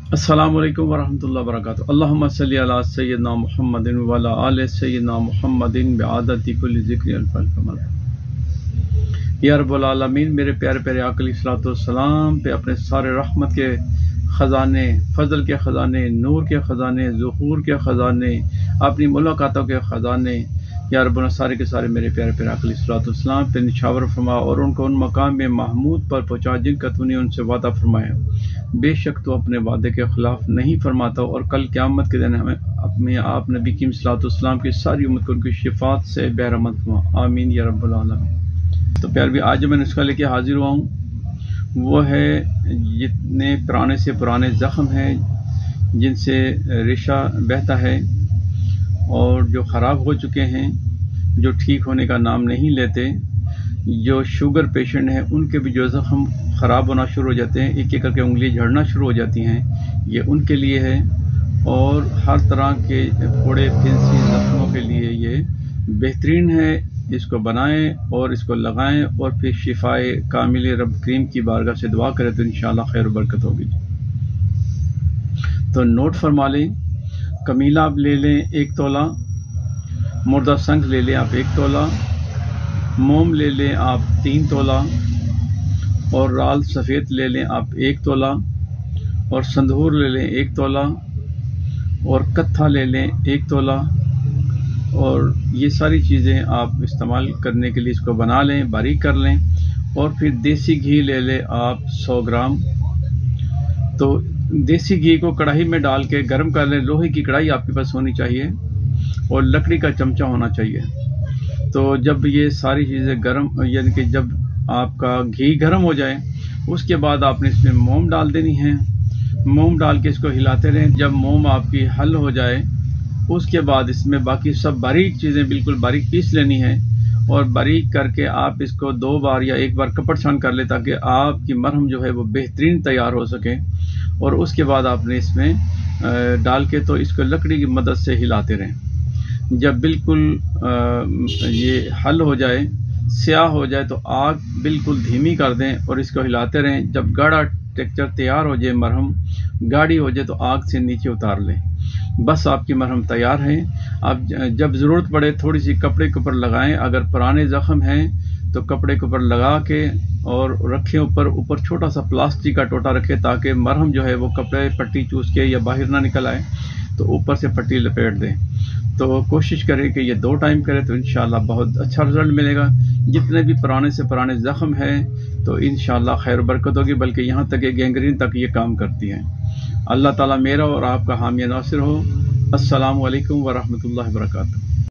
अस्सलामु अलैकुम वरहमतुल्लाहि वबरकातुहू। अल्लाहुम्मा सल्ली अला सय्यिदना मुहम्मदिन व अला आलि सय्यिदना मुहम्मदिन बिआदति कुल्लि ज़िक्रि अल कमल। या रब्बुल आलमीन, मेरे प्यारे प्यारे आका अलैहिस्सलाम पे अपने सारे रहमत के ख़जाने, फ़ज़ल के ख़जाने, नूर के ख़जाने, ज़ुहूर के ख़जाने, अपनी मुलाकातों के ख़जाने या रब्बना सारे के सारे मेरे प्यारे प्यारे आका अलैहिस्सलाम पे निछावर फरमा और उनको उन मकाम में महमूद पर पहुँचा जिनका तूने उनसे वादा फरमाया। बेशक तो अपने वादे के ख़िलाफ़ नहीं फरमाता और कल क़यामत के दिन हमें अपने आप नबी की सल्लल्लाहु की सारी उम्मत को उनकी शिफात से बहरमंद फरमा। आमीन या रब्बल आलमीन। तो प्यार भी आज जो मैं नुस्खा लेके हाजिर हुआ हूँ वो है जितने पुराने से पुराने ज़ख्म हैं जिनसे रेशा बहता है और जो ख़राब हो चुके हैं, जो ठीक होने का नाम नहीं लेते, जो शुगर पेशेंट हैं उनके भी जो ज़ख्म ख़राब होना शुरू हो जाते हैं, एक एक करके उंगली झड़ना शुरू हो जाती हैं, ये उनके लिए है। और हर तरह के फोड़े फिंसी ज़ख्मों के लिए ये बेहतरीन है। इसको बनाएं और इसको लगाएं और फिर शिफाए कामिल रब करीम की बारगाह से दुआ करें तो इंशाअल्लाह खैर बरकत होगी। तो नोट फरमा लें, कमीला आप ले लें 1 तोला, मुर्दा संख ले लें आप 1 तोला, मोम ले लें आप 3 तोला और राल सफ़ेद ले लें आप 1 तोला और संदूर ले लें 1 तोला और कत्था ले लें 1 तोला। और ये सारी चीज़ें आप इस्तेमाल करने के लिए इसको बना लें, बारीक कर लें। और फिर देसी घी ले लें आप 100 ग्राम। तो देसी घी को कढ़ाई में डाल के गर्म कर लें। लोहे की कढ़ाई आपके पास होनी चाहिए और लकड़ी का चमचा होना चाहिए। तो जब ये सारी चीज़ें गर्म, यानी कि जब आपका घी गर्म हो जाए उसके बाद आपने इसमें मोम डाल देनी है। मोम डाल के इसको हिलाते रहें। जब मोम आपकी हल हो जाए उसके बाद इसमें बाकी सब बारीक चीज़ें बिल्कुल बारीक पीस लेनी है और बारीक करके आप इसको 2 बार या 1 बार कपड़ छान कर ले ताकि आपकी मरहम जो है वो बेहतरीन तैयार हो सके। और उसके बाद आपने इसमें डाल के तो इसको लकड़ी की मदद से हिलाते रहें। जब बिल्कुल ये हल हो जाए, स्याह हो जाए, तो आग बिल्कुल धीमी कर दें और इसको हिलाते रहें। जब गाढ़ा टेक्सचर तैयार हो जाए, मरहम गाढ़ी हो जाए, तो आग से नीचे उतार लें। बस आपकी मरहम तैयार है। आप जब ज़रूरत पड़े थोड़ी सी कपड़े के ऊपर लगाएं। अगर पुराने ज़ख्म हैं तो कपड़े के ऊपर लगा के और रखें, ऊपर छोटा सा प्लास्टिक का टोटा रखें ताकि मरहम जो है वो कपड़े पट्टी चूस के या बाहर ना निकल आए, तो ऊपर से पट्टी लपेट दें। तो कोशिश करें कि ये 2 टाइम करें तो इंशाअल्लाह बहुत अच्छा रिजल्ट मिलेगा। जितने भी पुराने से पुराने ज़ख्म हैं तो इंशाअल्लाह खैर बरकत होगी, बल्कि यहाँ तक कि गैंग्रीन तक ये काम करती है। अल्लाह ताला मेरा और आपका हामी नासिर हो। अस्सलामु अलैकुम वरहमतुल्लाहि वबरकातुहू।